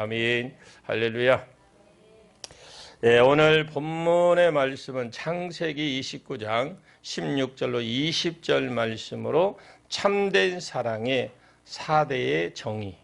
아멘. 할렐루야. 예, 오늘 본문의 말씀은 창세기 29장 16절로 20절 말씀으로 참된 사랑의 4대의 정의,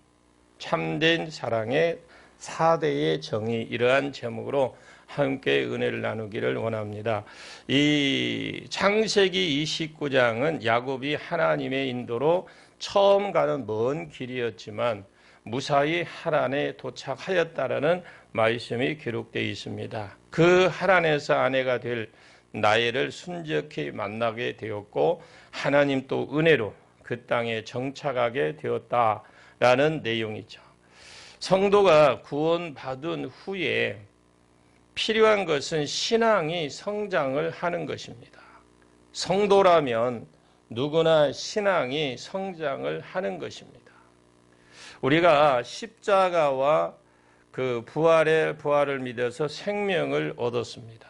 참된 사랑의 4대의 정의, 이러한 제목으로 함께 은혜를 나누기를 원합니다. 이 창세기 29장은 야곱이 하나님의 인도로 처음 가는 먼 길이었지만 무사히 하란에 도착하였다라는 말씀이 기록되어 있습니다. 그 하란에서 아내가 될 나엘을 순적히 만나게 되었고 하나님 또 은혜로 그 땅에 정착하게 되었다라는 내용이죠. 성도가 구원받은 후에 필요한 것은 신앙이 성장을 하는 것입니다. 성도라면 누구나 신앙이 성장을 하는 것입니다. 우리가 십자가와 그 부활을 믿어서 생명을 얻었습니다.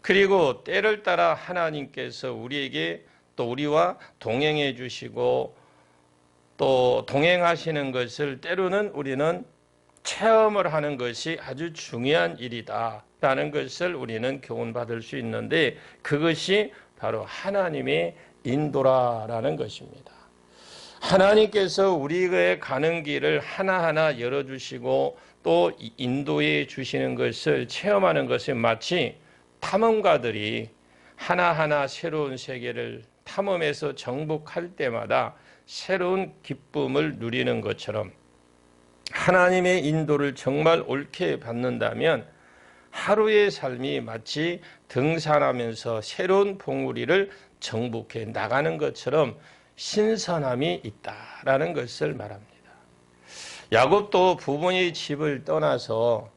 그리고 때를 따라 하나님께서 우리에게 또 우리와 동행해 주시고 또 동행하시는 것을 때로는 우리는 체험을 하는 것이 아주 중요한 일이다라는 것을 우리는 교훈받을 수 있는데, 그것이 바로 하나님의 인도라는 것입니다. 하나님께서 우리의 가는 길을 하나하나 열어주시고 또 인도해 주시는 것을 체험하는 것이 마치 탐험가들이 하나하나 새로운 세계를 탐험해서 정복할 때마다 새로운 기쁨을 누리는 것처럼, 하나님의 인도를 정말 옳게 받는다면 하루의 삶이 마치 등산하면서 새로운 봉우리를 정복해 나가는 것처럼 신선함이 있다라는 것을 말합니다. 야곱도 부모의 집을 떠나서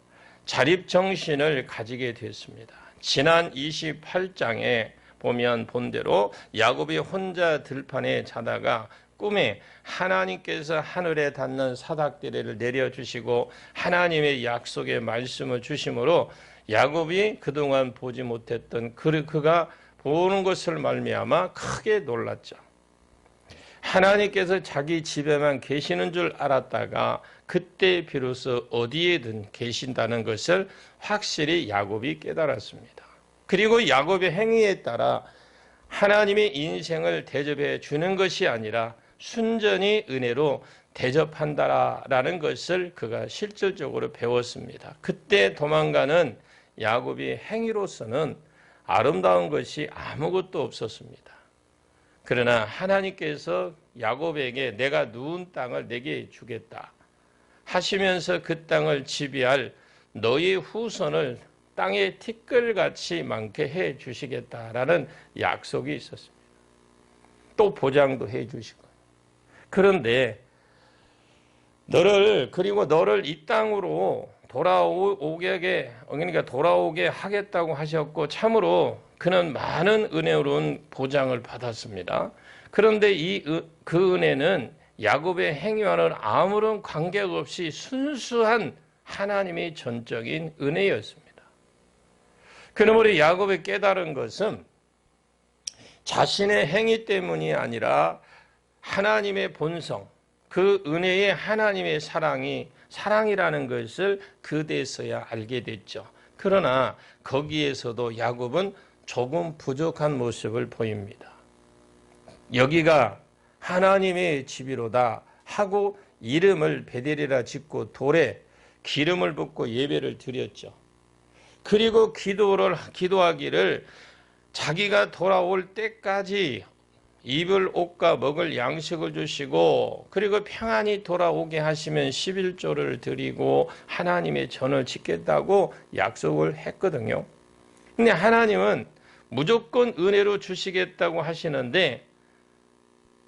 자립정신을 가지게 됐습니다. 지난 28장에 보면 본대로 야곱이 혼자 들판에 자다가 꿈에 하나님께서 하늘에 닿는 사닥들을 내려주시고 하나님의 약속의 말씀을 주심으로 야곱이 그동안 보지 못했던 그가 보는 것을 말미암아 크게 놀랐죠. 하나님께서 자기 집에만 계시는 줄 알았다가 그때 비로소 어디에든 계신다는 것을 확실히 야곱이 깨달았습니다. 그리고 야곱의 행위에 따라 하나님의 인생을 대접해 주는 것이 아니라 순전히 은혜로 대접한다라는 것을 그가 실질적으로 배웠습니다. 그때 도망가는 야곱의 행위로서는 아름다운 것이 아무것도 없었습니다. 그러나 하나님께서 야곱에게 내가 누운 땅을 내게 주겠다 하시면서 그 땅을 지배할 너의 후손을 땅의 티끌같이 많게 해 주시겠다라는 약속이 있었습니다. 또 보장도 해 주시고, 그런데 너를 이 땅으로 돌아오게 하겠다고 하셨고, 참으로 그는 많은 은혜로운 보장을 받았습니다. 그런데 그 은혜는 야곱의 행위와는 아무런 관계가 없이 순수한 하나님의 전적인 은혜였습니다. 그러므로 야곱이 깨달은 것은 자신의 행위 때문이 아니라 하나님의 본성, 그 은혜의 하나님의 사랑이라는 것을 그때서야 알게 됐죠. 그러나 거기에서도 야곱은 조금 부족한 모습을 보입니다. 여기가 하나님의 집이로다 하고 이름을 베델이라 짓고 돌에 기름을 붓고 예배를 드렸죠. 그리고 기도하기를 자기가 돌아올 때까지 입을 옷과 먹을 양식을 주시고 그리고 평안히 돌아오게 하시면 11조를 드리고 하나님의 전을 짓겠다고 약속을 했거든요. 근데 하나님은 무조건 은혜로 주시겠다고 하시는데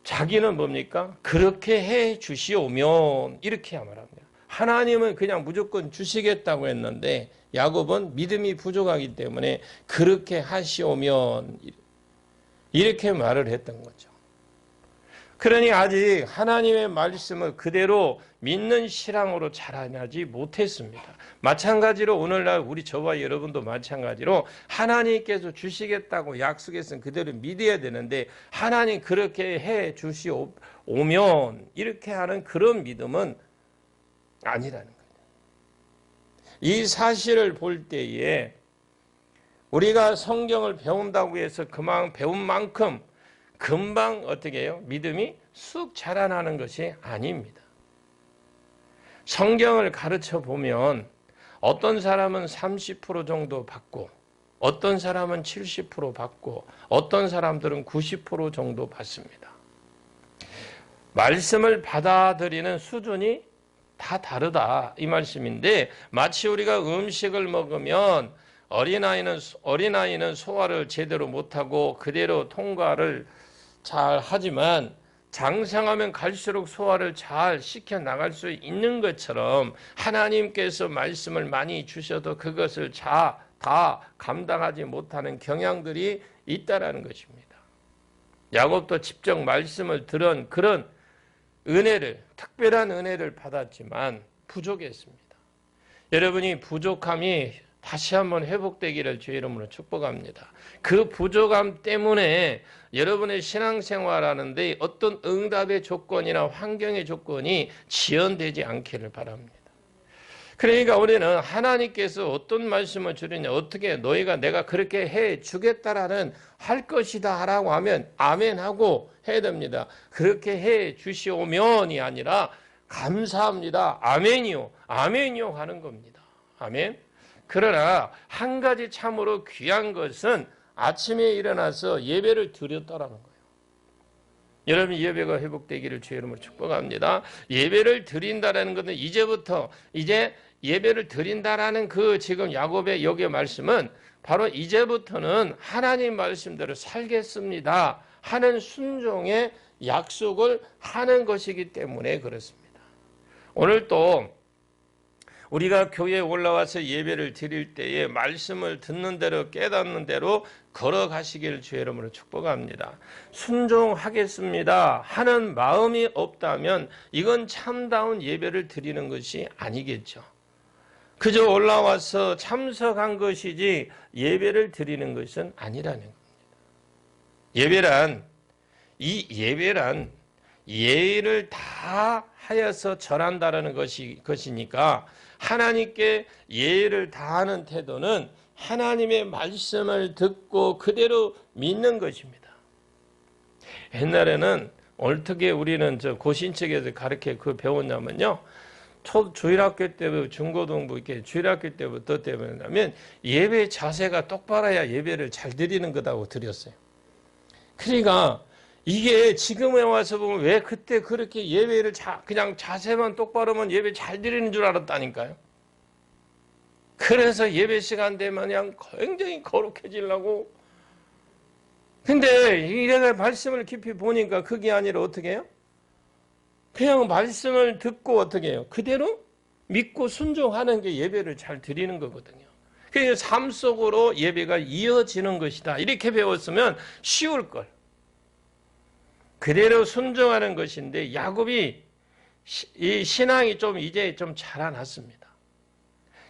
자기는 뭡니까? 그렇게 해 주시오면 이렇게 말합니다. 하나님은 그냥 무조건 주시겠다고 했는데 야곱은 믿음이 부족하기 때문에 그렇게 하시오면 이렇게 말을 했던 거죠. 그러니 아직 하나님의 말씀을 그대로 믿는 신앙으로 자라나지 못했습니다. 마찬가지로 오늘날 저와 여러분도 마찬가지로 하나님께서 주시겠다고 약속했으면 그대로 믿어야 되는데 하나님 그렇게 해 주시오면 이렇게 하는 그런 믿음은 아니라는 거예요. 이 사실을 볼 때에 우리가 성경을 배운다고 해서 그만 배운 만큼 금방 어떻게 해요? 믿음이 쑥 자라나는 것이 아닙니다. 성경을 가르쳐 보면 어떤 사람은 30% 정도 받고 어떤 사람은 70% 받고 어떤 사람들은 90% 정도 받습니다. 말씀을 받아들이는 수준이 다 다르다 이 말씀인데, 마치 우리가 음식을 먹으면 어린아이는 소화를 제대로 못하고 그대로 통과를 잘 하지만 장성하면 갈수록 소화를 잘 시켜 나갈 수 있는 것처럼 하나님께서 말씀을 많이 주셔도 그것을 다 감당하지 못하는 경향들이 있다라는 것입니다. 야곱도 직접 말씀을 들은 그런 은혜를, 특별한 은혜를 받았지만 부족했습니다. 여러분이 부족함이 다시 한번 회복되기를 주의 이름으로 축복합니다. 그 부족함 때문에 여러분의 신앙생활하는데 어떤 응답의 조건이나 환경의 조건이 지연되지 않기를 바랍니다. 그러니까 우리는 하나님께서 어떤 말씀을 주느냐, 어떻게 너희가 내가 그렇게 해 주겠다라는 할 것이다 라고 하면 아멘하고 해야 됩니다. 그렇게 해 주시오면이 아니라 감사합니다. 아멘이요. 아멘이요 하는 겁니다. 아멘. 그러나 한 가지 참으로 귀한 것은 아침에 일어나서 예배를 드렸다라는 거예요. 여러분 예배가 회복되기를 주의 이름으로 축복합니다. 예배를 드린다라는 것은 이제부터 이제 예배를 드린다라는 그 지금 야곱의 여기의 말씀은 바로 이제부터는 하나님 말씀대로 살겠습니다 하는 순종의 약속을 하는 것이기 때문에 그렇습니다. 오늘 또 우리가 교회에 올라와서 예배를 드릴 때에 말씀을 듣는 대로 깨닫는 대로 걸어가시기를 주의 이름으로 축복합니다. 순종하겠습니다 하는 마음이 없다면 이건 참다운 예배를 드리는 것이 아니겠죠. 그저 올라와서 참석한 것이지 예배를 드리는 것은 아니라는 겁니다. 예배란 예의를 다 하여서 절한다라는 것이니까 하나님께 예의를 다하는 태도는 하나님의 말씀을 듣고 그대로 믿는 것입니다. 옛날에는 어떻게 우리는 고신책에서 가르쳐 배웠냐면요. 주일학교 때부터 중고등부 이렇게 주일학교 때부터 때문에 예배 자세가 똑바로 해야 예배를 잘 드리는 거다고 드렸어요. 그러니까 이게 지금에 와서 보면 왜 그때 그렇게 예배를 그냥 자세만 똑바로면 예배 잘 드리는 줄 알았다니까요. 그래서 예배 시간 되면 그냥 굉장히 거룩해지려고. 근데 내가 말씀을 깊이 보니까 그게 아니라 어떻게 해요? 그냥 말씀을 듣고 어떻게 해요? 그대로 믿고 순종하는 게 예배를 잘 드리는 거거든요. 그래서 삶 속으로 예배가 이어지는 것이다. 이렇게 배웠으면 쉬울 걸. 그대로 순종하는 것인데 야곱이 이 신앙이 이제 좀 자라났습니다.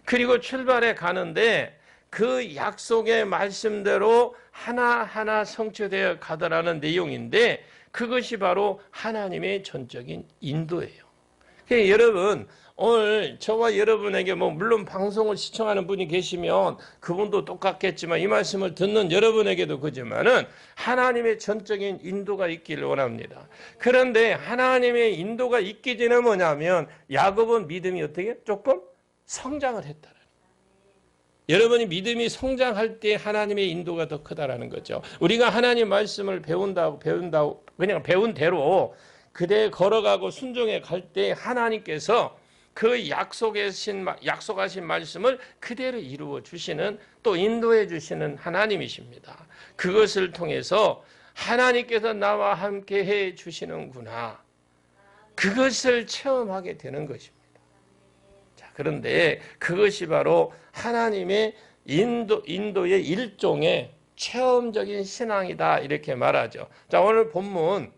그리고 출발해 가는데 그 약속의 말씀대로 하나하나 성취되어 가더라는 내용인데 그것이 바로 하나님의 전적인 인도예요. 그러니까 여러분 오늘 저와 여러분에게 물론 방송을 시청하는 분이 계시면 그분도 똑같겠지만 이 말씀을 듣는 여러분에게도 그지만은 하나님의 전적인 인도가 있기를 원합니다. 그런데 하나님의 인도가 있기 전에 뭐냐면 야곱은 믿음이 어떻게 조금 성장을 했다. 여러분이 믿음이 성장할 때 하나님의 인도가 더 크다라는 거죠. 우리가 하나님 말씀을 배운다고 그냥 배운 대로 그대 걸어가고 순종해 갈 때 하나님께서 그 약속하신 말씀을 그대로 이루어 주시는 또 인도해 주시는 하나님이십니다. 그것을 통해서 하나님께서 나와 함께 해 주시는구나. 그것을 체험하게 되는 것입니다. 그런데 그것이 바로 하나님의 인도의 일종의 체험적인 신앙이다 이렇게 말하죠. 자, 오늘 본문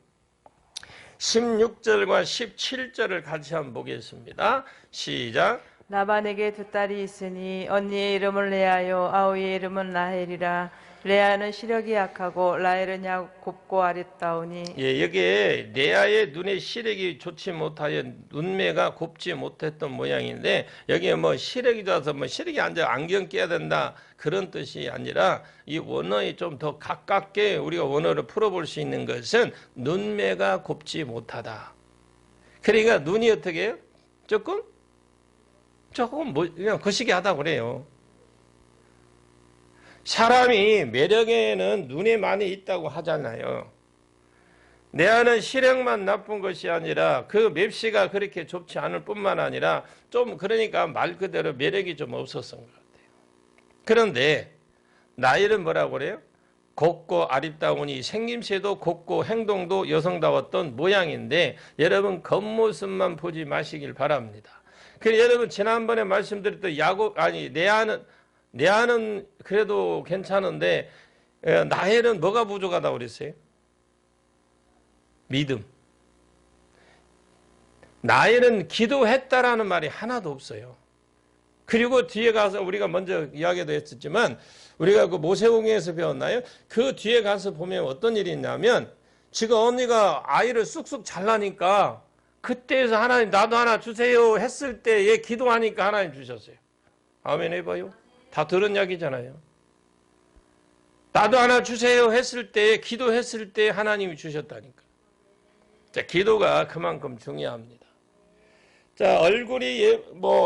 16절과 17절을 같이 한번 보겠습니다. 시작. 라반에게 두 딸이 있으니 언니의 이름은 레아요 아우의 이름은 라헬이라. 레아는 시력이 약하고 라헬은 곱고 아름다우니. 예, 여기에 레아의 눈의 시력이 좋지 못하여 눈매가 곱지 못했던 모양인데 여기에 뭐 시력이 좋아서 뭐 시력이 안 좋아 안경 껴야 된다 그런 뜻이 아니라 이 원어에 좀 더 가깝게 우리가 원어를 풀어볼 수 있는 것은 눈매가 곱지 못하다. 그러니까 눈이 어떻게 해요? 조금 뭐 그냥 거시기하다 그래요. 사람이 매력에는 눈에 많이 있다고 하잖아요. 내 안은 시력만 나쁜 것이 아니라 그 맵시가 그렇게 좁지 않을 뿐만 아니라 좀 그러니까 말 그대로 매력이 좀 없었던 것 같아요. 그런데 나이는 뭐라고 그래요? 곱고 아름다우니 생김새도 곱고 행동도 여성다웠던 모양인데 여러분 겉모습만 보지 마시길 바랍니다. 그래서 여러분 지난번에 말씀드렸던 레아는 그래도 괜찮은데 라헬은 뭐가 부족하다고 그랬어요? 믿음. 라헬은 기도했다라는 말이 하나도 없어요. 그리고 뒤에 가서 우리가 먼저 이야기도 했었지만 우리가 그 모세오경에서 배웠나요? 그 뒤에 가서 보면 어떤 일이 있냐면 지금 언니가 아이를 쑥쑥 잘나니까 그때에서 하나님 나도 하나 주세요 했을 때 얘 기도하니까 하나님 주셨어요. 아멘 해봐요. 다 들은 이야기잖아요. 나도 하나 주세요 했을 때 기도했을 때 하나님이 주셨다니까. 자, 기도가 그만큼 중요합니다. 자, 얼굴이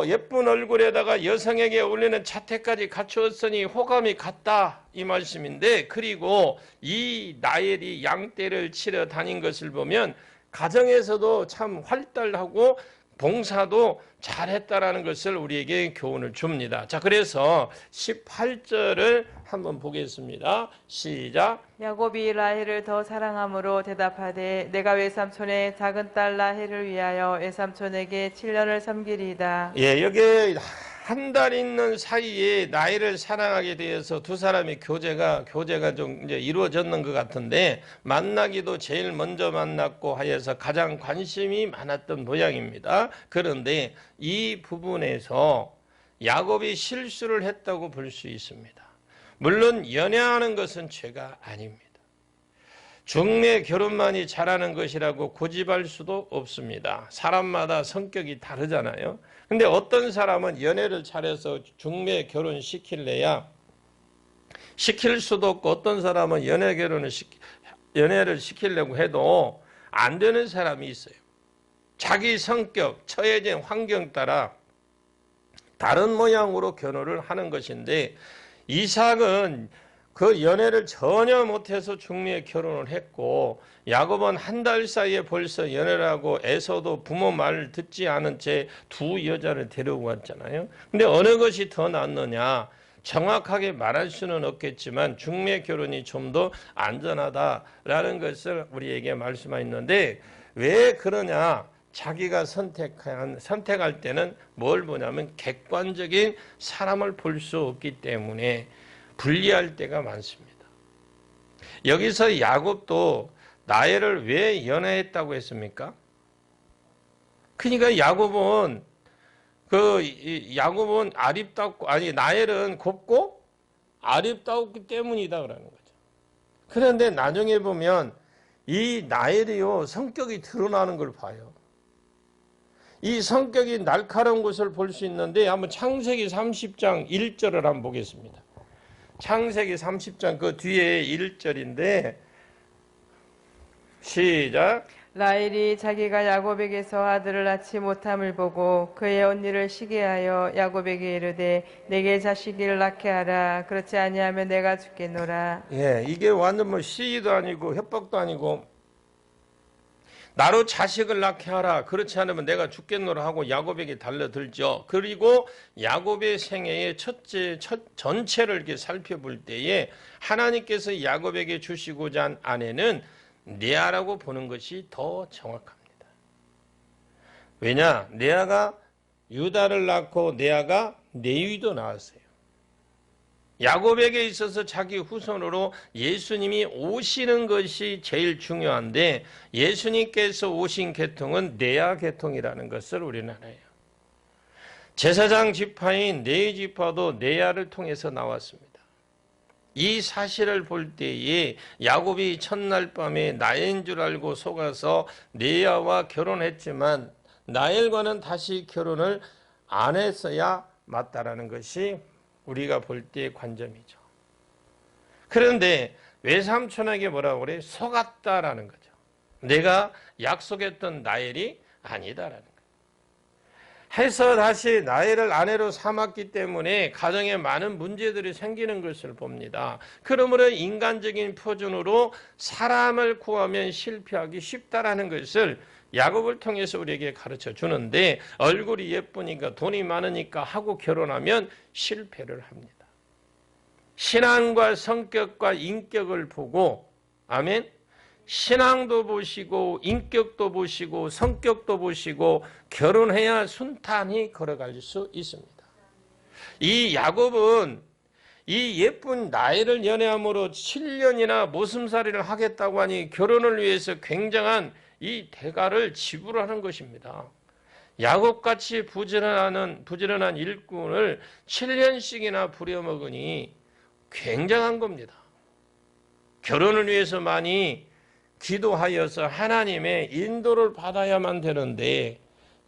예쁜 얼굴에다가 여성에게 어울리는 자태까지 갖추었으니 호감이 같다 이 말씀인데 그리고 이 라헬이 양떼를 치러 다닌 것을 보면 가정에서도 참 활달하고 봉사도 잘했다라는 것을 우리에게 교훈을 줍니다. 자, 그래서 18절을 한번 보겠습니다. 시작. 야곱이 라헬을 더 사랑함으로 대답하되 내가 외삼촌의 작은 딸 라헬을 위하여 외삼촌에게 7년을 섬기리이다. 예, 여기 한 달 있는 사이에 라헬을 사랑하게 되어서 두 사람의 교제가 좀 이제 이루어졌는 것 같은데 만나기도 제일 먼저 만났고 하여서 가장 관심이 많았던 모양입니다. 그런데 이 부분에서 야곱이 실수를 했다고 볼 수 있습니다. 물론 연애하는 것은 죄가 아닙니다. 중매 결혼만이 잘하는 것이라고 고집할 수도 없습니다. 사람마다 성격이 다르잖아요. 근데 어떤 사람은 연애를 잘해서 중매 결혼 시킬래야 시킬 수도 없고 어떤 사람은 연애를 시키려고 해도 안 되는 사람이 있어요. 자기 성격, 처해진 환경 따라 다른 모양으로 결혼을 하는 것인데 이삭은 그 연애를 전혀 못해서 중매에 결혼을 했고 야곱은 한 달 사이에 벌써 연애를 하고 에서도 부모 말을 듣지 않은 채 두 여자를 데리고 왔잖아요. 근데 어느 것이 더 낫느냐 정확하게 말할 수는 없겠지만 중매 결혼이 좀 더 안전하다라는 것을 우리에게 말씀하였는데 왜 그러냐 자기가 선택할 때는 뭘 보냐면 객관적인 사람을 볼 수 없기 때문에 분리할 때가 많습니다. 여기서 야곱도 라헬을 왜 연애했다고 했습니까? 그러니까 야곱은 아름답고 라헬은 곱고 아름다웠기 때문이다 그러는 거죠. 그런데 나중에 보면 이 라헬이요 성격이 드러나는 걸 봐요. 이 성격이 날카로운 것을 볼 수 있는데 한번 창세기 30장 1절을 한번 보겠습니다. 창세기 30장 그 뒤에 1절인데 시작. 라헬이 자기가 야곱에게서 아들을 낳지 못함을 보고 그의 언니를 시기하여 야곱에게 이르되 내게 자식을 낳게 하라. 그렇지 아니하면 내가 죽겠노라. 예, 이게 완전 뭐 시기도 아니고 협박도 아니고 나로 자식을 낳게 하라. 그렇지 않으면 내가 죽겠노라 하고 야곱에게 달려들죠. 그리고 야곱의 생애의 전체를 이렇게 살펴볼 때에 하나님께서 야곱에게 주시고자 한 아내는 레아라고 보는 것이 더 정확합니다. 왜냐? 레아가 유다를 낳고 레아가 레위도 낳았어요. 야곱에게 있어서 자기 후손으로 예수님이 오시는 것이 제일 중요한데 예수님께서 오신 계통은 레아 계통이라는 것을 우리는 알아요. 제사장 지파인 레위 지파도 레아를 통해서 나왔습니다. 이 사실을 볼 때에 야곱이 첫날 밤에 나엘인 줄 알고 속아서 레아와 결혼했지만 라헬과는 다시 결혼을 안 했어야 맞다라는 것이 우리가 볼 때의 관점이죠. 그런데 외삼촌에게 뭐라고 그래? 속았다라는 거죠. 내가 약속했던 나엘이 아니다라는 거예요. 해서 다시 나엘을 아내로 삼았기 때문에 가정에 많은 문제들이 생기는 것을 봅니다. 그러므로 인간적인 표준으로 사람을 구하면 실패하기 쉽다라는 것을 야곱을 통해서 우리에게 가르쳐 주는데, 얼굴이 예쁘니까 돈이 많으니까 하고 결혼하면 실패를 합니다. 신앙과 성격과 인격을 보고, 아멘, 신앙도 보시고 인격도 보시고 성격도 보시고 결혼해야 순탄히 걸어갈 수 있습니다. 이 야곱은 이 예쁜 나엘을 연애함으로 7년이나 모슴살이를 하겠다고 하니 결혼을 위해서 굉장한 이 대가를 지불하는 것입니다. 야곱같이 부지런한 일꾼을 7년씩이나 부려먹으니 굉장한 겁니다. 결혼을 위해서 많이 기도하여서 하나님의 인도를 받아야만 되는데,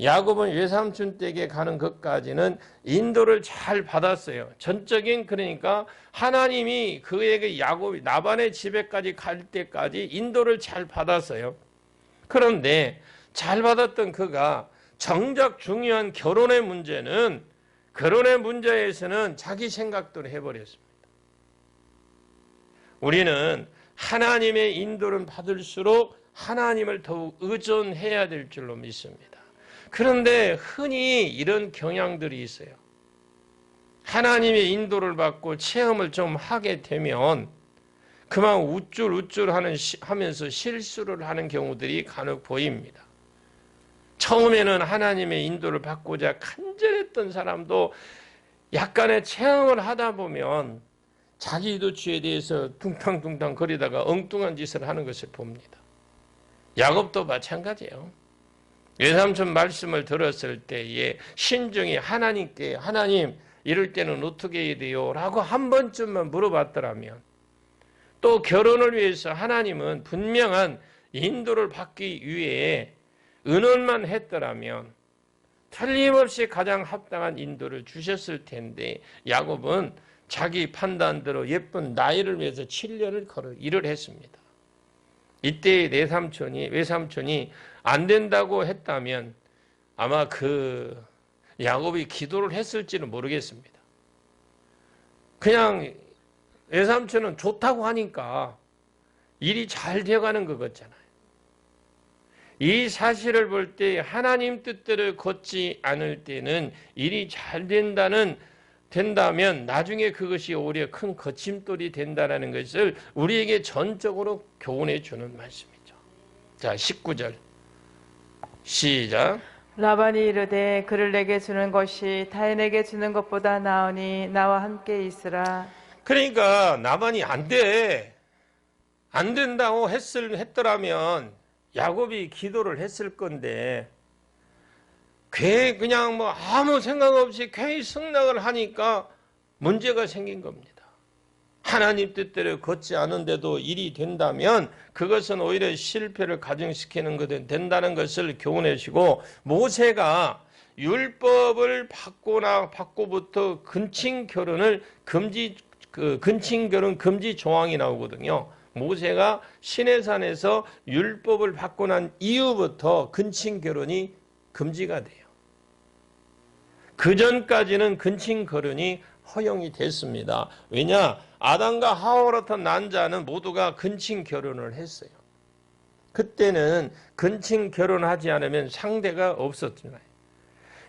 야곱은 외삼촌 댁에 가는 것까지는 인도를 잘 받았어요. 전적인, 그러니까 하나님이 그에게 야곱이 라반의 집에까지 갈 때까지 인도를 잘 받았어요. 그런데 잘 받았던 그가 정작 중요한 결혼의 문제에서는 자기 생각대로 해버렸습니다. 우리는 하나님의 인도를 받을수록 하나님을 더욱 의존해야 될 줄로 믿습니다. 그런데 흔히 이런 경향들이 있어요. 하나님의 인도를 받고 체험을 좀 하게 되면 그만 우쭐우쭐 하면서 실수를 하는 경우들이 간혹 보입니다. 처음에는 하나님의 인도를 받고자 간절했던 사람도 약간의 체험을 하다 보면 자기 이도주에 대해서 둥탕둥탕 거리다가 엉뚱한 짓을 하는 것을 봅니다. 야곱도 마찬가지예요. 외삼촌 말씀을 들었을 때에 신중히 하나님께, 하나님 이럴 때는 어떻게 해야 돼요? 라고 한 번쯤만 물어봤더라면, 또 결혼을 위해서 하나님은 분명한 인도를 받기 위해 의논만 했더라면 틀림없이 가장 합당한 인도를 주셨을 텐데, 야곱은 자기 판단대로 예쁜 나일을 위해서 7년을 걸어 일을 했습니다. 이때 외삼촌이 안 된다고 했다면 아마 그 야곱이 기도를 했을지는 모르겠습니다. 그냥 외삼촌은 좋다고 하니까 일이 잘 되어가는 것 같잖아요. 이 사실을 볼 때 하나님 뜻대로 걷지 않을 때는 일이 잘 된다면 나중에 그것이 오히려 큰 거침돌이 된다는 것을 우리에게 전적으로 교훈해 주는 말씀이죠. 자, 19절 시작. 라반이 이르되 그를 내게 주는 것이 타인에게 주는 것보다 나으니 나와 함께 있으라. 그러니까 라반이 안 된다고 했더라면 야곱이 기도를 했을 건데, 그냥 뭐 아무 생각 없이 괜히 승낙을 하니까 문제가 생긴 겁니다. 하나님 뜻대로 걷지 않은데도 일이 된다면 그것은 오히려 실패를 가중시키는 것이 된다는 것을 교훈해 주시고, 모세가 율법을 받고부터 근친 결혼 금지 조항이 나오거든요. 모세가 시내산에서 율법을 받고 난 이후부터 근친 결혼이 금지가 돼요. 그 전까지는 근친 결혼이 허용이 됐습니다. 왜냐? 아담과 하와로부터 난 자는 모두가 근친 결혼을 했어요. 그때는 근친 결혼하지 않으면 상대가 없었잖아요.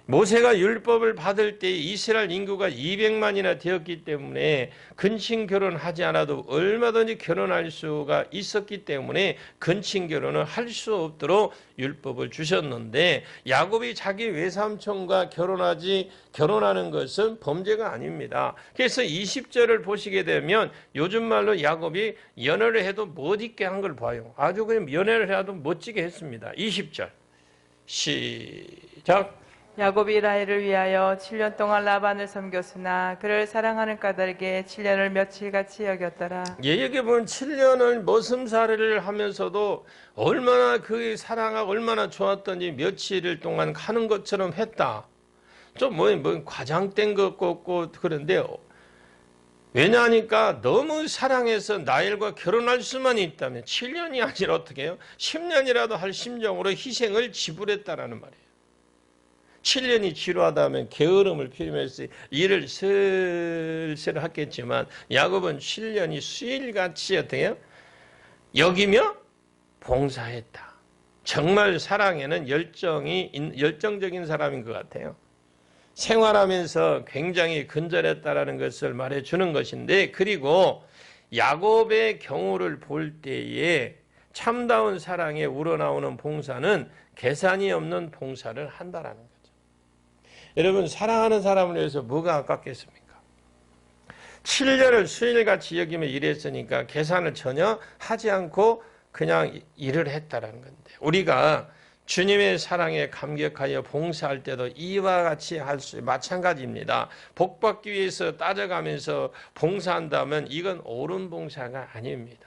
모세가 율법을 받을 때 이스라엘 인구가 200만이나 되었기 때문에 근친 결혼하지 않아도 얼마든지 결혼할 수가 있었기 때문에 근친 결혼을 할 수 없도록 율법을 주셨는데, 야곱이 자기 외삼촌과 결혼하는 것은 범죄가 아닙니다. 그래서 20절을 보시게 되면 요즘 말로 야곱이 연애를 해도 멋있게 한 걸 봐요. 아주 그냥 연애를 해도 멋지게 했습니다. 20절 시작. 야곱이 라헬을 위하여 7년 동안 라반을 섬겼으나 그를 사랑하는 까닭에 7년을 며칠같이 여겼더라. 여기 보면 7년을 머슴살이를 하면서도 얼마나 그 사랑하고 얼마나 좋았던지 며칠 동안 가는 것처럼 했다. 좀 뭐 과장된 것 같고 그런데 왜냐하니까 너무 사랑해서 나엘과 결혼할 수만 있다면 7년이 아니라 어떻게 해요? 10년이라도 할 심정으로 희생을 지불했다라는 말이에요. 7년이 지루하다면 게으름을 피우면서 일을 슬슬 하겠지만 야곱은 7년이 수일같이 어떻게 해요? 여기며 봉사했다. 정말 사랑에는 열정적인 사람인 것 같아요. 생활하면서 굉장히 근절했다라는 것을 말해주는 것인데, 그리고 야곱의 경우를 볼 때에 참다운 사랑에 우러나오는 봉사는 계산이 없는 봉사를 한다라는 거죠. 여러분, 사랑하는 사람을 위해서 뭐가 아깝겠습니까? 7년을 수일같이 여기며 일했으니까 계산을 전혀 하지 않고 그냥 일을 했다라는 건데, 우리가 주님의 사랑에 감격하여 봉사할 때도 이와 같이 할 수 마찬가지입니다. 복받기 위해서 따져가면서 봉사한다면 이건 옳은 봉사가 아닙니다.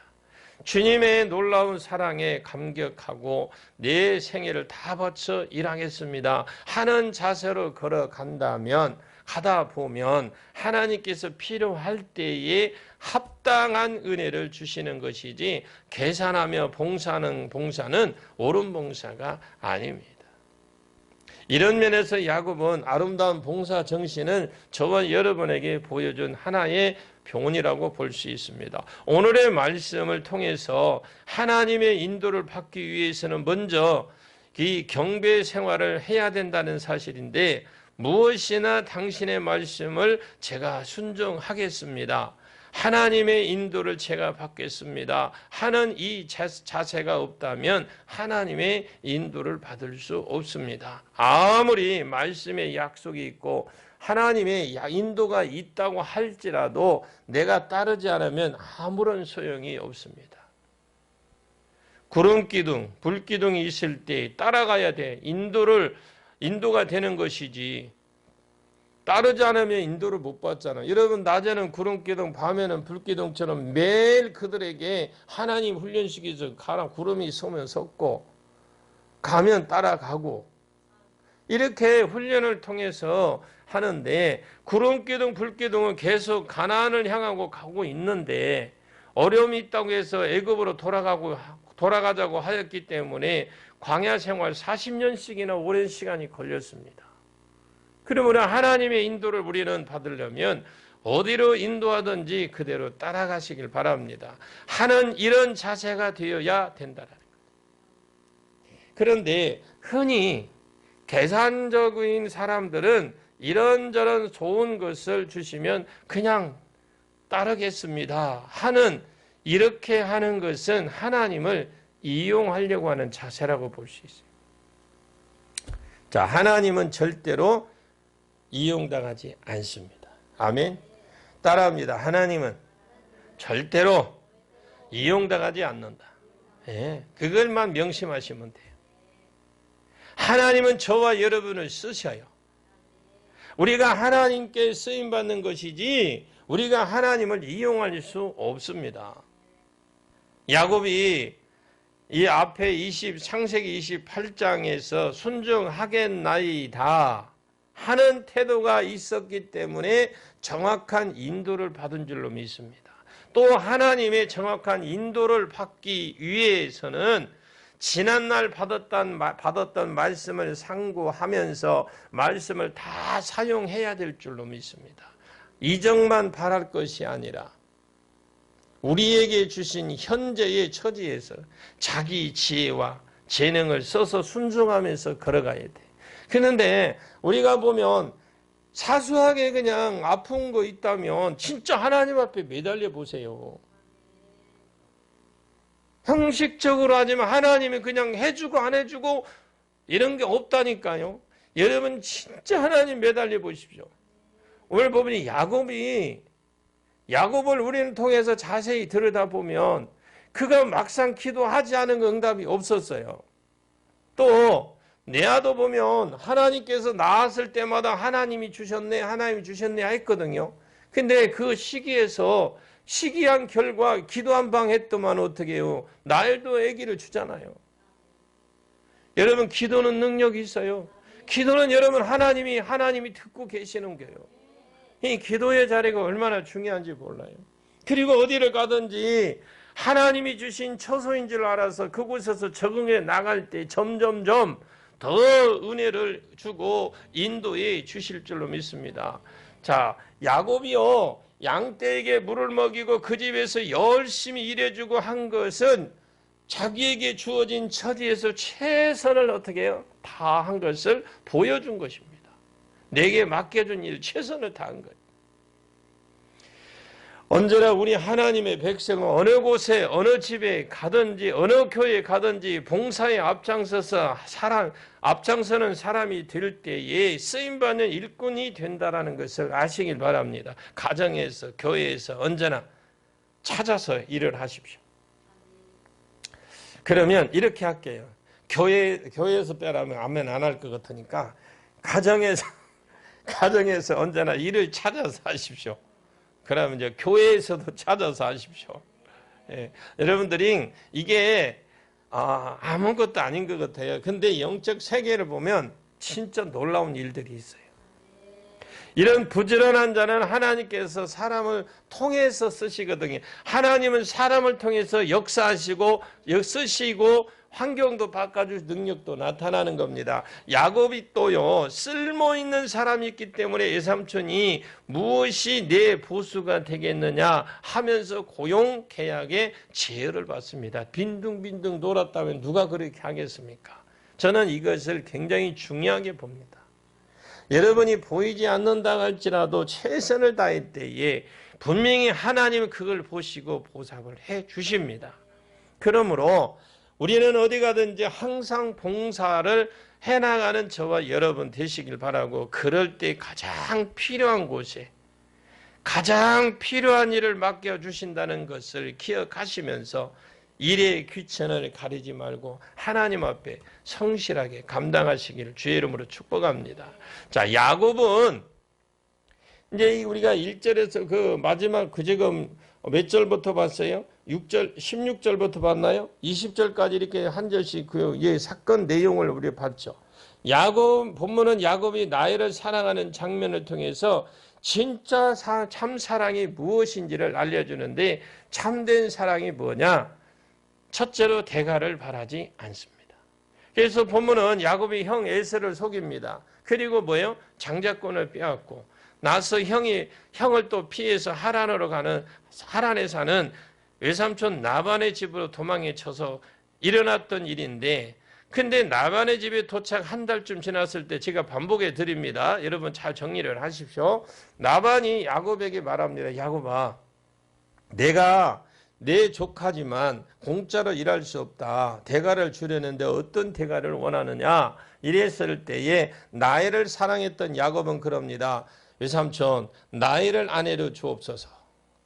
주님의 놀라운 사랑에 감격하고 내 생애를 다 바쳐 일하겠습니다 하는 자세로 걸어간다면, 가다 보면 하나님께서 필요할 때에 합당한 은혜를 주시는 것이지 계산하며 봉사는 옳은 봉사가 아닙니다. 이런 면에서 야곱은 아름다운 봉사 정신을 저와 여러분에게 보여준 하나의 교훈이라고 볼 수 있습니다. 오늘의 말씀을 통해서 하나님의 인도를 받기 위해서는 먼저 이 경배 생활을 해야 된다는 사실인데, 무엇이나 당신의 말씀을 제가 순종하겠습니다, 하나님의 인도를 제가 받겠습니다 하는 이 자세가 없다면 하나님의 인도를 받을 수 없습니다. 아무리 말씀에 약속이 있고 하나님의 인도가 있다고 할지라도 내가 따르지 않으면 아무런 소용이 없습니다. 구름기둥, 불기둥이 있을 때 따라가야 돼. 인도가 되는 것이지, 따르지 않으면 인도를 못 받잖아요. 여러분, 낮에는 구름기둥, 밤에는 불기둥처럼 매일 그들에게 하나님 훈련시키죠. 가라, 구름이 서면 섰고 가면 따라가고, 이렇게 훈련을 통해서 하는데, 구름기둥, 불기둥은 계속 가나안을 향하고 가고 있는데 어려움이 있다고 해서 애굽으로 돌아가자고 하였기 때문에 광야 생활 40년씩이나 오랜 시간이 걸렸습니다. 그러므로 하나님의 인도를 우리는 받으려면 어디로 인도하든지 그대로 따라가시길 바랍니다 하는 이런 자세가 되어야 된다는 거예요. 그런데 흔히 계산적인 사람들은 이런저런 좋은 것을 주시면 그냥 따르겠습니다 하는, 이렇게 하는 것은 하나님을 이용하려고 하는 자세라고 볼 수 있어요. 자, 하나님은 절대로 이용당하지 않습니다. 아멘. 따라합니다. 하나님은 절대로 이용당하지 않는다. 예, 그걸만 명심하시면 돼요. 하나님은 저와 여러분을 쓰셔요. 우리가 하나님께 쓰임받는 것이지 우리가 하나님을 이용할 수 없습니다. 야곱이 이 앞에 창세기 28장에서 순종하겠나이다 하는 태도가 있었기 때문에 정확한 인도를 받은 줄로 믿습니다. 또 하나님의 정확한 인도를 받기 위해서는 지난날 받았던 말씀을 상고하면서 말씀을 다 사용해야 될 줄로 믿습니다. 이정만 바랄 것이 아니라 우리에게 주신 현재의 처지에서 자기 지혜와 재능을 써서 순종하면서 걸어가야 돼. 그런데 우리가 보면 사소하게 그냥 아픈 거 있다면 진짜 하나님 앞에 매달려 보세요. 형식적으로 하지만 하나님이 그냥 해주고 안 해주고 이런 게 없다니까요. 여러분 진짜 하나님 매달려 보십시오. 오늘 보면 야곱을 우리는 통해서 자세히 들여다보면 그가 막상 기도하지 않은 응답이 없었어요. 또 레아도 보면 하나님께서 낳았을 때마다 하나님이 주셨네 했거든요. 근데 그 시기에서 시기한 결과 기도 한 방 했더만 어떻게 해요? 라헬도 아기를 주잖아요. 여러분, 기도는 능력이 있어요. 기도는 여러분 하나님이 듣고 계시는 거예요. 이 기도의 자리가 얼마나 중요한지 몰라요. 그리고 어디를 가든지 하나님이 주신 처소인 줄 알아서 그곳에서 적응해 나갈 때 점점점 더 은혜를 주고 인도해 주실 줄로 믿습니다. 자, 야곱이요, 양떼에게 물을 먹이고 그 집에서 열심히 일해주고 한 것은 자기에게 주어진 처지에서 최선을 어떻게 해요? 다 한 것을 보여준 것입니다. 내게 맡겨준 일 최선을 다한 거예요. 언제나 우리 하나님의 백성은 어느 곳에 어느 집에 가든지 어느 교회에 가든지 봉사에 앞장서는 사람이 될 때에 쓰임받는 일꾼이 된다는 것을 아시길 바랍니다. 가정에서 교회에서 언제나 찾아서 일을 하십시오. 그러면 이렇게 할게요. 교회에서 빼라면 아멘 안 할 것 같으니까 가정에서 언제나 일을 찾아서 하십시오. 그러면 이제 교회에서도 찾아서 하십시오. 예, 여러분들이 이게 아무것도 아닌 것 같아요. 근데 영적 세계를 보면 진짜 놀라운 일들이 있어요. 이런 부지런한 자는 하나님께서 사람을 통해서 쓰시거든요. 하나님은 사람을 통해서 역사하시고 쓰시고 환경도 바꿔줄 능력도 나타나는 겁니다. 야곱이 또요, 쓸모있는 사람이 있기 때문에 외삼촌이 무엇이 내 보수가 되겠느냐 하면서 고용 계약에 제어를 받습니다. 빈둥빈둥 놀았다면 누가 그렇게 하겠습니까? 저는 이것을 굉장히 중요하게 봅니다. 여러분이 보이지 않는다 할지라도 최선을 다할 때에 분명히 하나님은 그걸 보시고 보답을 해 주십니다. 그러므로 우리는 어디 가든지 항상 봉사를 해나가는 저와 여러분 되시길 바라고, 그럴 때 가장 필요한 곳에 가장 필요한 일을 맡겨주신다는 것을 기억하시면서 일의 귀천을 가리지 말고 하나님 앞에 성실하게 감당하시기를 주의 이름으로 축복합니다. 자, 야곱은 이제 우리가 1절에서 그 마지막 지금 몇 절부터 봤어요? 6절, 16절부터 봤나요? 20절까지 이렇게 한 절씩 사건 내용을 우리 봤죠. 본문은 야곱이 라헬을 사랑하는 장면을 통해서 진짜 참 사랑이 무엇인지를 알려주는데, 참된 사랑이 뭐냐? 첫째로 대가를 바라지 않습니다. 그래서 본문은 야곱이 형 에서를 속입니다. 그리고 뭐예요? 장자권을 빼앗고 나서 형을 또 피해서 하란에 사는 외삼촌 나반의 집으로 도망에 쳐서 일어났던 일인데, 근데 나반의 집에 도착 한 달쯤 지났을 때 제가 반복해 드립니다. 여러분 잘 정리를 하십시오. 나반이 야곱에게 말합니다. 야곱아, 내가 내 조카지만 공짜로 일할 수 없다. 대가를 주려는데 어떤 대가를 원하느냐? 이랬을 때에 라헬을 사랑했던 야곱은 그럽니다. 외삼촌, 라헬을 아내로 주옵소서.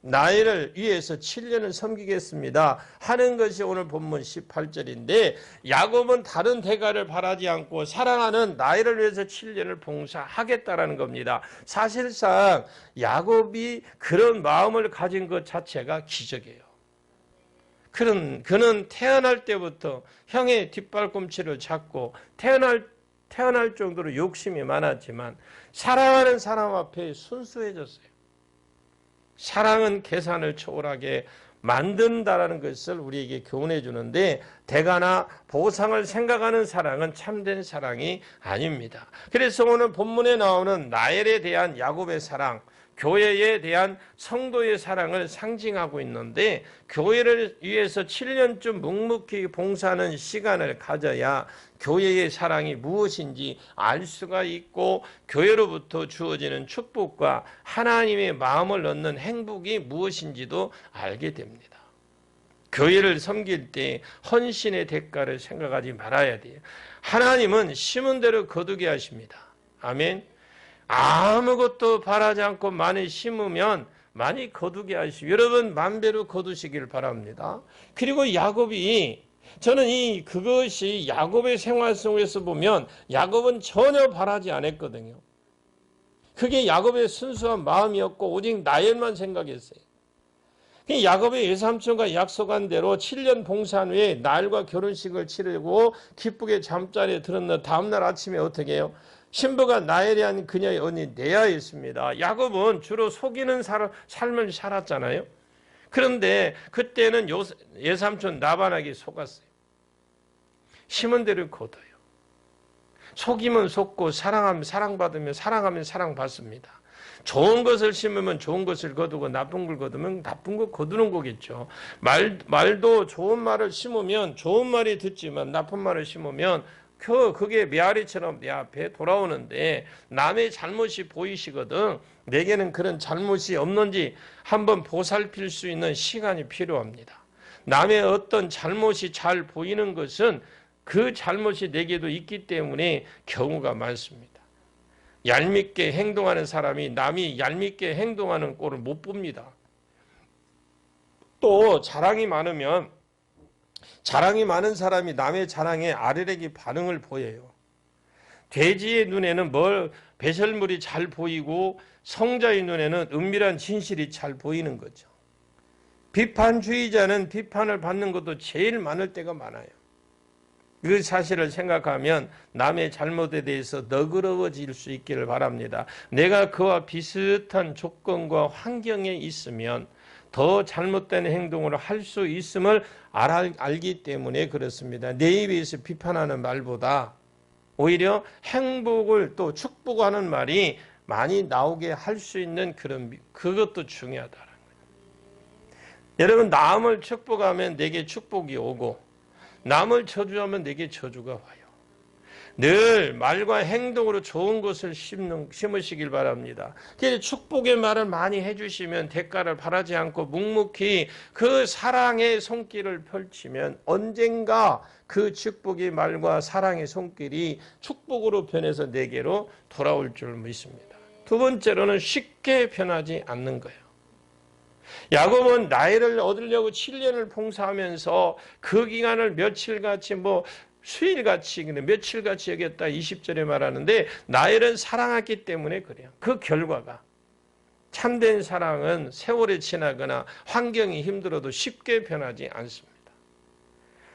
라헬을 위해서 7년을 섬기겠습니다 하는 것이 오늘 본문 18절인데, 야곱은 다른 대가를 바라지 않고 사랑하는 라헬을 위해서 7년을 봉사하겠다라는 겁니다. 사실상 야곱이 그런 마음을 가진 것 자체가 기적이에요. 그는 태어날 때부터 형의 뒷발꿈치를 잡고 태어날 정도로 욕심이 많았지만 사랑하는 사람 앞에 순수해졌어요. 사랑은 계산을 초월하게 만든다라는 것을 우리에게 교훈해 주는데, 대가나 보상을 생각하는 사랑은 참된 사랑이 아닙니다. 그래서 오늘 본문에 나오는 라헬에 대한 야곱의 사랑, 교회에 대한 성도의 사랑을 상징하고 있는데, 교회를 위해서 7년쯤 묵묵히 봉사하는 시간을 가져야 교회의 사랑이 무엇인지 알 수가 있고, 교회로부터 주어지는 축복과 하나님의 마음을 얻는 행복이 무엇인지도 알게 됩니다. 교회를 섬길 때 헌신의 대가를 생각하지 말아야 돼요. 하나님은 심은 대로 거두게 하십니다. 아멘. 아무것도 바라지 않고 많이 심으면 많이 거두게 하시고, 여러분 만배로 거두시길 바랍니다. 그리고 야곱이 저는 그것이 야곱의 생활 속에서 보면 야곱은 전혀 바라지 않았거든요. 그게 야곱의 순수한 마음이었고 오직 나엘만 생각했어요. 야곱의 외삼촌과 약속한 대로 7년 봉산 후에 나엘과 결혼식을 치르고 기쁘게 잠자리에 들었는 다음날 아침에 어떻게 해요? 신부가 나엘이 한 그녀의 언니 레아였습니다. 야곱은 주로 속이는 삶을 살았잖아요. 그런데 그때는 외삼촌 라반에게 속았어요. 심은 대로 거둬요. 속이면 속고 사랑하면 사랑받으며 사랑하면 사랑받습니다. 좋은 것을 심으면 좋은 것을 거두고 나쁜 걸 거두면 나쁜 걸 거두는 거겠죠. 말도 좋은 말을 심으면 좋은 말이 듣지만 나쁜 말을 심으면 그게 메아리처럼 내 앞에 돌아오는데 남의 잘못이 보이시거든 내게는 그런 잘못이 없는지 한번 보살필 수 있는 시간이 필요합니다. 남의 어떤 잘못이 잘 보이는 것은 그 잘못이 내게도 있기 때문에 경우가 많습니다. 얄밉게 행동하는 사람이 남이 얄밉게 행동하는 꼴을 못 봅니다. 또 자랑이 많은 사람이 남의 자랑에 아르레기 반응을 보여요. 돼지의 눈에는 배설물이 잘 보이고 성자의 눈에는 은밀한 진실이 잘 보이는 거죠. 비판주의자는 비판을 받는 것도 제일 많을 때가 많아요. 그 사실을 생각하면 남의 잘못에 대해서 너그러워질 수 있기를 바랍니다. 내가 그와 비슷한 조건과 환경에 있으면 더 잘못된 행동을 할 수 있음을 알기 때문에 그렇습니다. 내 입에서 비판하는 말보다 오히려 행복을 또 축복하는 말이 많이 나오게 할 수 있는 그것도 중요하다는 거예요. 여러분, 남을 축복하면 내게 축복이 오고 남을 저주하면 내게 저주가 와요. 늘 말과 행동으로 좋은 것을 심으시길 바랍니다. 축복의 말을 많이 해주시면 대가를 바라지 않고 묵묵히 그 사랑의 손길을 펼치면 언젠가 그 축복의 말과 사랑의 손길이 축복으로 변해서 내게로 돌아올 줄 믿습니다. 두 번째로는 쉽게 변하지 않는 거예요. 야곱은 나일을 얻으려고 7년을 봉사하면서 그 기간을 며칠같이 수일같이 며칠같이 여겼다 20절에 말하는데 나일은 사랑했기 때문에 그래요. 그 결과가 참된 사랑은 세월이 지나거나 환경이 힘들어도 쉽게 변하지 않습니다.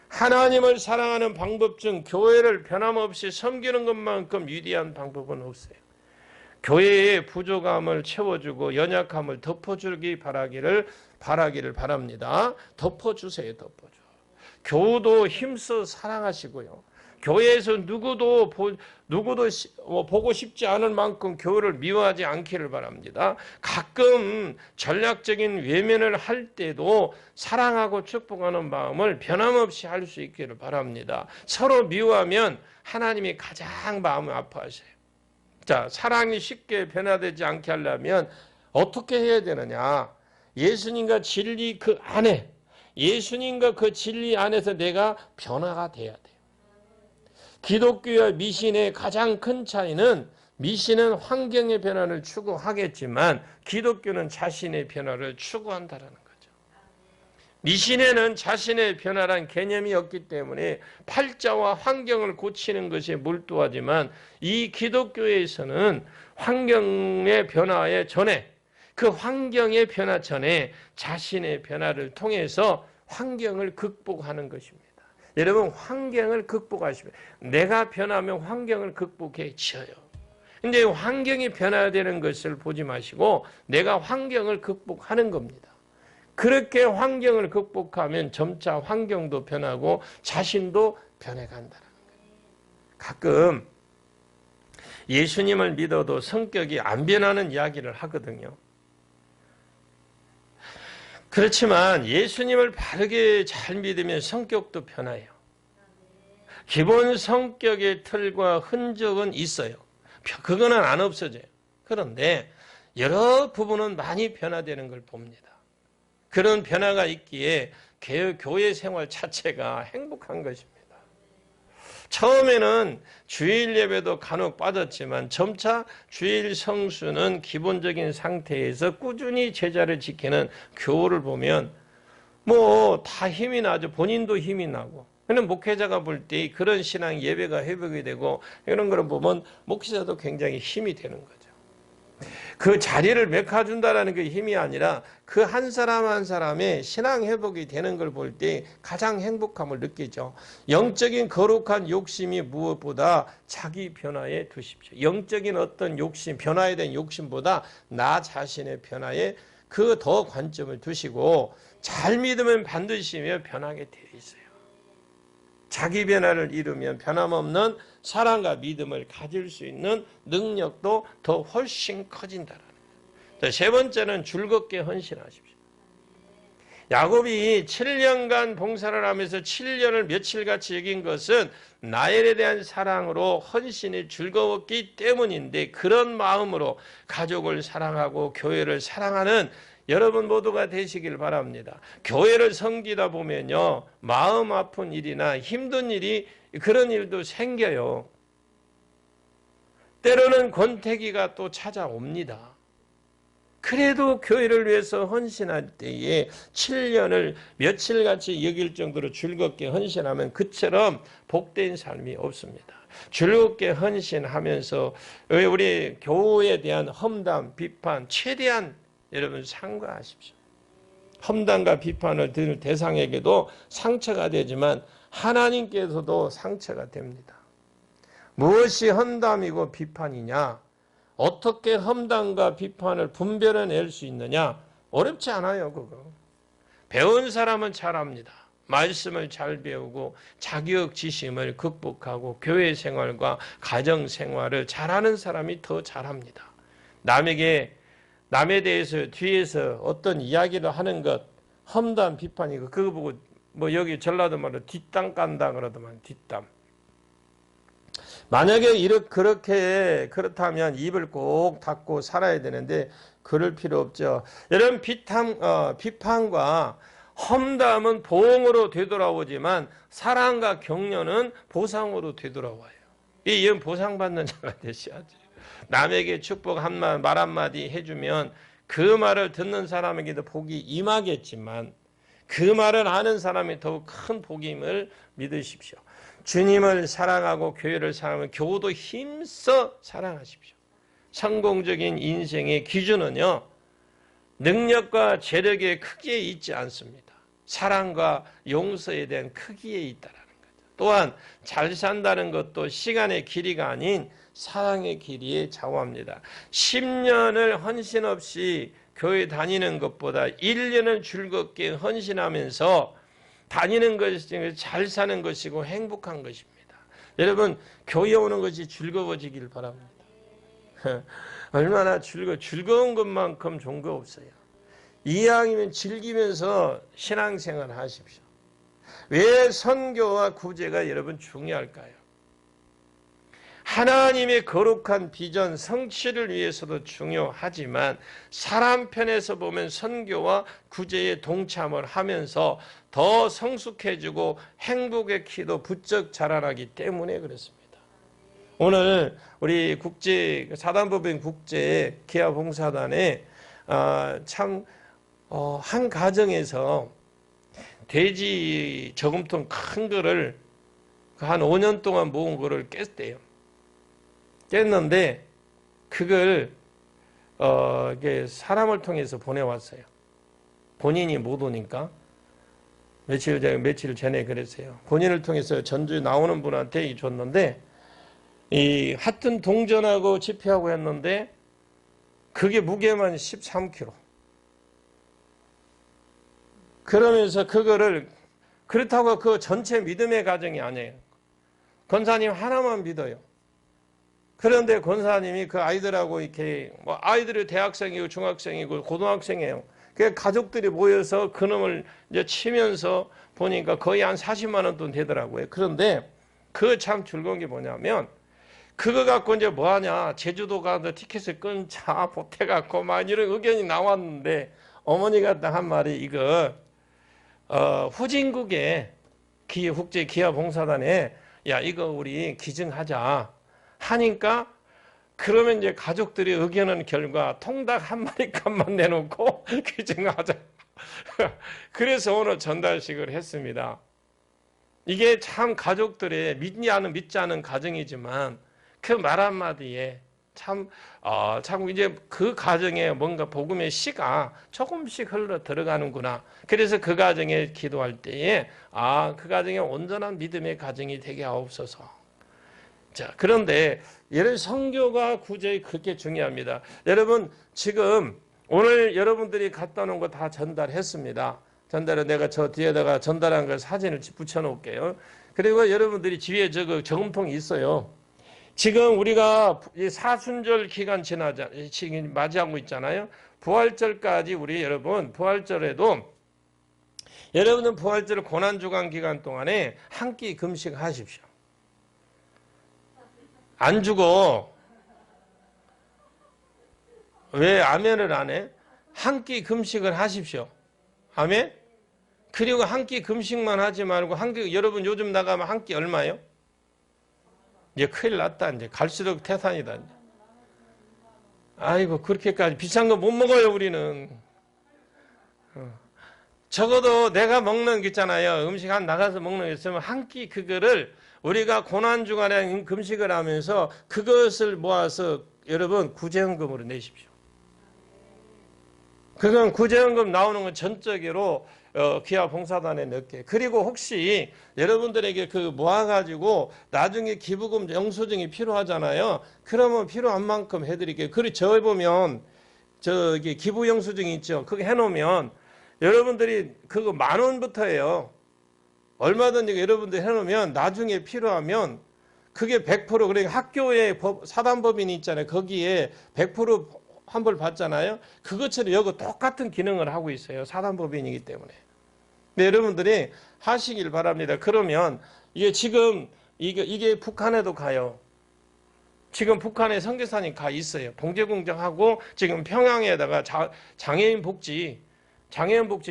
하나님을 사랑하는 방법 중 교회를 변함없이 섬기는 것만큼 위대한 방법은 없어요. 교회의 부족함을 채워주고 연약함을 덮어주기 바라기를 바랍니다. 덮어주세요. 덮어줘. 교우도 힘써 사랑하시고요. 교회에서 누구도 보고 싶지 않을 만큼 교회를 미워하지 않기를 바랍니다. 가끔 전략적인 외면을 할 때도 사랑하고 축복하는 마음을 변함없이 할 수 있기를 바랍니다. 서로 미워하면 하나님이 가장 마음을 아파하세요. 자, 사랑이 쉽게 변화되지 않게 하려면 어떻게 해야 되느냐? 예수님과 진리 그 안에, 예수님과 그 진리 안에서 내가 변화가 돼야 돼요. 기독교와 미신의 가장 큰 차이는 미신은 환경의 변화를 추구하겠지만 기독교는 자신의 변화를 추구한다는 거죠. 미신에는 자신의 변화란 개념이 없기 때문에 팔자와 환경을 고치는 것에 몰두하지만 이 기독교에서는 환경의 변화에 전에 그 환경의 변화 전에 자신의 변화를 통해서 환경을 극복하는 것입니다. 여러분, 환경을 극복하시면 내가 변하면 환경을 극복해 지어요. 근데 환경이 변화되는 것을 보지 마시고 내가 환경을 극복하는 겁니다. 그렇게 환경을 극복하면 점차 환경도 변하고 자신도 변해간다는 거예요. 가끔 예수님을 믿어도 성격이 안 변하는 이야기를 하거든요. 그렇지만 예수님을 바르게 잘 믿으면 성격도 변해요. 기본 성격의 틀과 흔적은 있어요. 그거는 안 없어져요. 그런데 여러 부분은 많이 변화되는 걸 봅니다. 그런 변화가 있기에 교회 생활 자체가 행복한 것입니다. 처음에는 주일 예배도 간혹 빠졌지만 점차 주일 성수는 기본적인 상태에서 꾸준히 제자를 지키는 교우를 보면 다 힘이 나죠. 본인도 힘이 나고 그는 목회자가 볼 때 그런 신앙 예배가 회복이 되고 이런 걸 보면 목회자도 굉장히 힘이 되는 거죠. 그 자리를 메꿔준다라는 그 힘이 아니라 그 한 사람 한 사람의 신앙 회복이 되는 걸 볼 때 가장 행복함을 느끼죠. 영적인 거룩한 욕심이 무엇보다 자기 변화에 두십시오. 영적인 어떤 욕심, 변화에 대한 욕심보다 나 자신의 변화에 그 더 관점을 두시고 잘 믿으면 반드시 변하게 되어 있어요. 자기 변화를 이루면 변함없는 사랑과 믿음을 가질 수 있는 능력도 더 훨씬 커진다는 거예요. 세 번째는 즐겁게 헌신하십시오. 야곱이 7년간 봉사를 하면서 7년을 며칠같이 여긴 것은 나엘에 대한 사랑으로 헌신이 즐거웠기 때문인데 그런 마음으로 가족을 사랑하고 교회를 사랑하는 여러분 모두가 되시길 바랍니다. 교회를 섬기다 보면요, 마음 아픈 일이나 힘든 일이 그런 일도 생겨요. 때로는 권태기가 또 찾아옵니다. 그래도 교회를 위해서 헌신할 때에 7년을 며칠같이 여길 정도로 즐겁게 헌신하면 그처럼 복된 삶이 없습니다. 즐겁게 헌신하면서 우리 교회에 대한 험담, 비판 최대한 여러분 삼가하십시오. 험담과 비판을 들을 대상에게도 상처가 되지만 하나님께서도 상처가 됩니다. 무엇이 험담이고 비판이냐? 어떻게 험담과 비판을 분별해낼 수 있느냐? 어렵지 않아요, 그거. 배운 사람은 잘합니다. 말씀을 잘 배우고 자격지심을 극복하고 교회 생활과 가정 생활을 잘하는 사람이 더 잘합니다. 남에 대해서 뒤에서 어떤 이야기를 하는 것, 험담, 비판이고 그거 보고 뭐 여기 전라도 말로 뒷담 깐다 그러더만 뒷담. 만약에 그렇다면 입을 꼭 닫고 살아야 되는데 그럴 필요 없죠. 여러분 비판과 험담은 보응으로 되돌아오지만 사랑과 격려는 보상으로 되돌아와요. 이건 보상받는 자가 되셔야죠. 남에게 축복 말 한마디 해주면 그 말을 듣는 사람에게도 복이 임하겠지만 그 말을 하는 사람이 더욱 큰 복임을 믿으십시오. 주님을 사랑하고 교회를 사랑하면 교우도 힘써 사랑하십시오. 성공적인 인생의 기준은요, 능력과 재력의 크기에 있지 않습니다. 사랑과 용서에 대한 크기에 있다라는 거죠. 또한 잘 산다는 것도 시간의 길이가 아닌 사랑의 길이에 좌우합니다. 10년을 헌신 없이 교회 다니는 것보다 1년을 즐겁게 헌신하면서 다니는 것이 잘 사는 것이고 행복한 것입니다. 여러분 교회 오는 것이 즐거워지길 바랍니다. 얼마나 즐거운 것만큼 좋은 거 없어요. 이왕이면 즐기면서 신앙생활 하십시오. 왜 선교와 구제가 여러분 중요할까요? 하나님의 거룩한 비전 성취를 위해서도 중요하지만 사람 편에서 보면 선교와 구제에 동참을 하면서 더 성숙해지고 행복의 키도 부쩍 자라나기 때문에 그렇습니다. 오늘 우리 사단법인 국제 기아봉사단에 한 가정에서 돼지 저금통 큰 거를 한 5년 동안 모은 거를 깼대요. 깼는데 그걸 이게 사람을 통해서 보내왔어요. 본인이 못 오니까 며칠 전에 그랬어요. 본인을 통해서 전주에 나오는 분한테 줬는데 하여튼 동전하고 지폐하고 했는데 그게 무게만 13kg. 그러면서 그거를 그렇다고 그 전체 믿음의 가정이 아니에요. 권사님 하나만 믿어요. 그런데 권사님이 그 아이들하고 이렇게 아이들이 대학생이고 중학생이고 고등학생이에요. 그 가족들이 모여서 그놈을 이제 치면서 보니까 거의 한 40만 원 돈 되더라고요. 그런데 그 참 즐거운 게 뭐냐면 그거 갖고 이제 뭐 하냐 제주도 가서 티켓을 끊자 보태갖고 막 이런 의견이 나왔는데 어머니가 한 말이 이거 후진국의 국제 기아봉사단에 야 이거 우리 기증하자. 하니까 그러면 이제 가족들이 의견하는 결과 통닭 한 마리 값만 내놓고 기증하자. 그래서 오늘 전달식을 했습니다. 이게 참 가족들의 믿지 않은 가정이지만 그 말 한마디에 참 이제 그 가정에 뭔가 복음의 씨가 조금씩 흘러 들어가는구나. 그래서 그 가정에 기도할 때에 그 가정에 온전한 믿음의 가정이 되게 하옵소서. 자, 그런데 예를 선교가 구제가 그렇게 중요합니다. 여러분 지금 오늘 여러분들이 갖다 놓은 거 다 전달했습니다. 전달은 내가 저 뒤에다가 전달한 걸 사진을 붙여 놓을게요. 그리고 여러분들이 뒤에 저금통이 있어요. 지금 우리가 사순절 기간 지금 맞이하고 있잖아요. 부활절까지 우리 여러분 부활절에도 여러분은 부활절 고난주간 기간 동안에 한 끼 금식하십시오. 안 주고 왜 아멘을 안 해? 한 끼 금식을 하십시오. 아멘? 그리고 한 끼 금식만 하지 말고 여러분 요즘 나가면 한 끼 얼마예요? 이제 큰일 났다. 이제 갈수록 태산이다. 이제. 아이고 그렇게까지 비싼 거 못 먹어요 우리는. 적어도 내가 먹는 게 있잖아요. 음식 한 나가서 먹는 게 있으면 한 끼 그거를 우리가 고난주간에 금식을 하면서 그것을 모아서 여러분 구제헌금으로 내십시오. 그건 구제헌금 나오는 건 전적으로 기아 봉사단에 넣게. 그리고 혹시 여러분들에게 그 모아가지고 나중에 기부금 영수증이 필요하잖아요. 그러면 필요한 만큼 해드릴게요. 그리고 저에 보면 저기 기부 영수증이 있죠. 그거 해놓으면 여러분들이 그거 10,000원부터예요. 얼마든지 여러분들 해놓으면 나중에 필요하면 그게 100% 그러니까 학교에 사단법인이 있잖아요. 거기에 100% 환불 받잖아요. 그것처럼 여기 똑같은 기능을 하고 있어요. 사단법인이기 때문에. 네, 여러분들이 하시길 바랍니다. 그러면 이게 지금 이게 북한에도 가요. 지금 북한에 선교사님 가 있어요. 봉제공장하고 지금 평양에다가 장애인 복지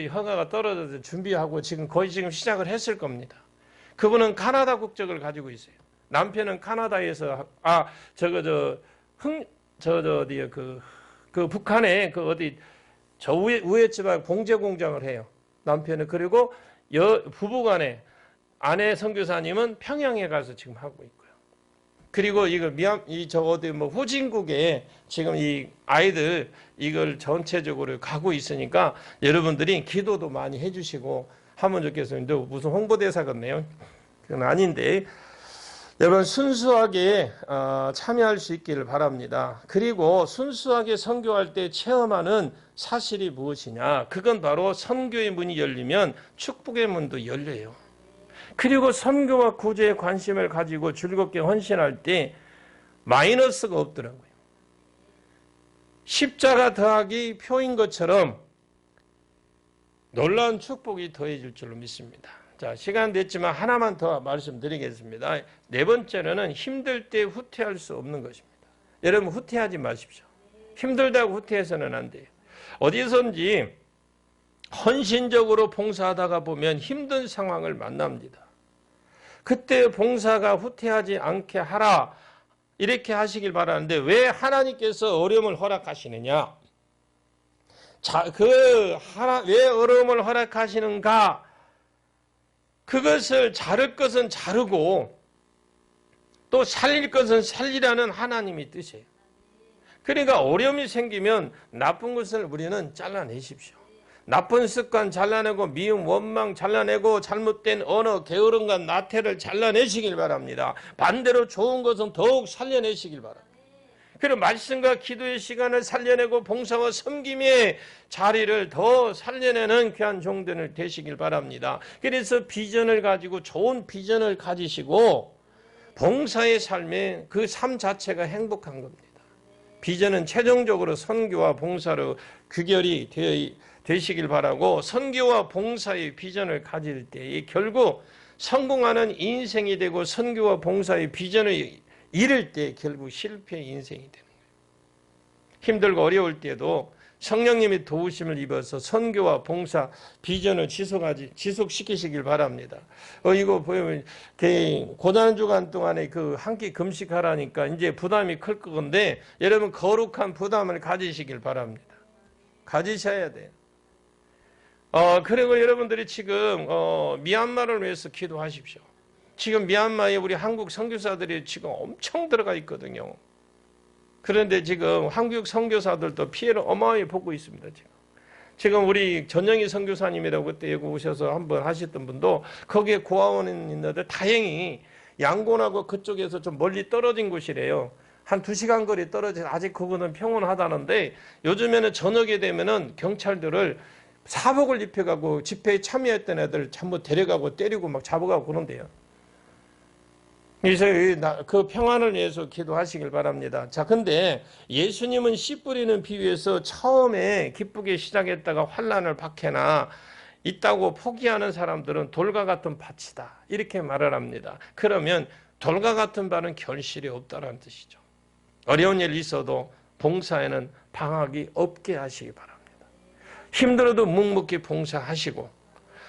허가가 떨어져서 준비하고 지금 시작을 했을 겁니다. 그분은 카나다 국적을 가지고 있어요. 남편은 카나다에서 그 북한에 저 우회 지방 봉제 공장을 해요. 남편은. 그리고 부부간에 아내 선교사님은 평양에 가서 지금 하고 있고요. 그리고 후진국에 지금 이 아이들 이걸 전체적으로 가고 있으니까 여러분들이 기도도 많이 해주시고 하면 좋겠습니다. 무슨 홍보대사 같네요. 그건 아닌데. 여러분 순수하게 참여할 수 있기를 바랍니다. 그리고 순수하게 선교할 때 체험하는 사실이 무엇이냐? 그건 바로 선교의 문이 열리면 축복의 문도 열려요. 그리고 선교와 구제에 관심을 가지고 즐겁게 헌신할 때 마이너스가 없더라고요. 십자가 더하기 표인 것처럼 놀라운 축복이 더해질 줄로 믿습니다. 자, 시간 됐지만 하나만 더 말씀드리겠습니다. 네 번째로는 힘들 때 후퇴할 수 없는 것입니다. 여러분 후퇴하지 마십시오. 힘들다고 후퇴해서는 안 돼요. 어디선지 헌신적으로 봉사하다가 보면 힘든 상황을 만납니다. 그때 봉사가 후퇴하지 않게 하라 이렇게 하시길 바라는데 왜 하나님께서 어려움을 허락하시느냐? 왜 어려움을 허락하시는가? 그것을 자를 것은 자르고 또 살릴 것은 살리라는 하나님의 뜻이에요. 그러니까 어려움이 생기면 나쁜 것을 우리는 잘라내십시오. 나쁜 습관 잘라내고 미움, 원망 잘라내고 잘못된 언어, 게으름과 나태를 잘라내시길 바랍니다. 반대로 좋은 것은 더욱 살려내시길 바랍니다. 그리고 말씀과 기도의 시간을 살려내고 봉사와 섬김의 자리를 더 살려내는 귀한 종들 되시길 바랍니다. 그래서 비전을 가지고 좋은 비전을 가지시고 봉사의 삶에 그 삶 자체가 행복한 겁니다. 비전은 최종적으로 선교와 봉사로 귀결이 되시길 바라고 선교와 봉사의 비전을 가질 때 결국 성공하는 인생이 되고 선교와 봉사의 비전을 이룰 때 결국 실패의 인생이 되는 거예요. 힘들고 어려울 때도 성령님의 도우심을 입어서 선교와 봉사 비전을 지속시키시길 바랍니다. 이거 보면 고난주간 동안에 그 한 끼 금식하라니까 이제 부담이 클 건데 여러분 거룩한 부담을 가지시길 바랍니다. 가지셔야 돼요. 그리고 여러분들이 지금 미얀마를 위해서 기도하십시오. 지금 미얀마에 우리 한국 선교사들이 지금 엄청 들어가 있거든요. 그런데 지금 한국 선교사들도 피해를 어마어마하게 보고 있습니다. 지금 우리 전영희 선교사님이라고 그때 여기 오셔서 한번 하셨던 분도 거기에 고아원에 있는데 다행히 양곤하고 그쪽에서 좀 멀리 떨어진 곳이래요. 한 2시간 거리 떨어져서 아직 그거는 평온하다는데 요즘에는 저녁에 되면은 경찰들을 사복을 입혀가고 집회에 참여했던 애들 전부 데려가고 때리고 막 잡아가고 그런대요. 그래서 그 평안을 위해서 기도하시길 바랍니다. 자, 근데 예수님은 씨 뿌리는 비유에서 처음에 기쁘게 시작했다가 환난을 박해나 있다고 포기하는 사람들은 돌과 같은 밭이다. 이렇게 말을 합니다. 그러면 돌과 같은 밭은 결실이 없다는 뜻이죠. 어려운 일 있어도 봉사에는 방학이 없게 하시기 바랍니다. 힘들어도 묵묵히 봉사하시고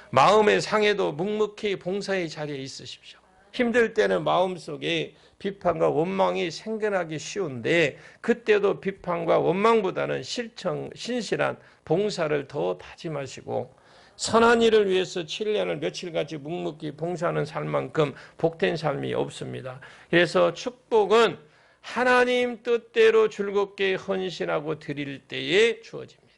마음의 상해도 묵묵히 봉사의 자리에 있으십시오. 힘들 때는 마음속에 비판과 원망이 생겨나기 쉬운데 그때도 비판과 원망보다는 신실한 봉사를 더 다짐하시고 선한 일을 위해서 7년을 며칠같이 묵묵히 봉사하는 삶만큼 복된 삶이 없습니다. 그래서 축복은 하나님 뜻대로 즐겁게 헌신하고 드릴 때에 주어집니다.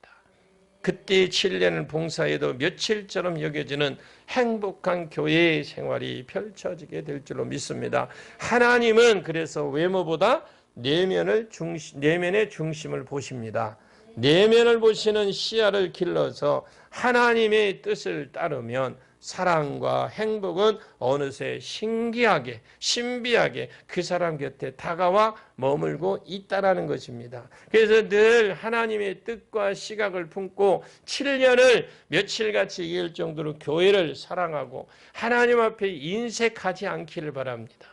그때 7년을 봉사해도 며칠처럼 여겨지는 행복한 교회 생활이 펼쳐지게 될 줄로 믿습니다. 하나님은 그래서 외모보다 내면의 중심을 보십니다. 내면을 보시는 시야를 길러서 하나님의 뜻을 따르면 사랑과 행복은 어느새 신기하게 신비하게 그 사람 곁에 다가와 머물고 있다라는 것입니다. 그래서 늘 하나님의 뜻과 시각을 품고 7년을 며칠같이 이길 정도로 교회를 사랑하고 하나님 앞에 인색하지 않기를 바랍니다.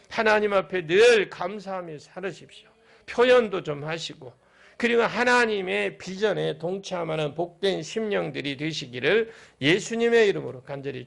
하나님 앞에 늘 감사하며 살으십시오. 표현도 좀 하시고 그리고 하나님의 비전에 동참하는 복된 심령들이 되시기를 예수님의 이름으로 간절히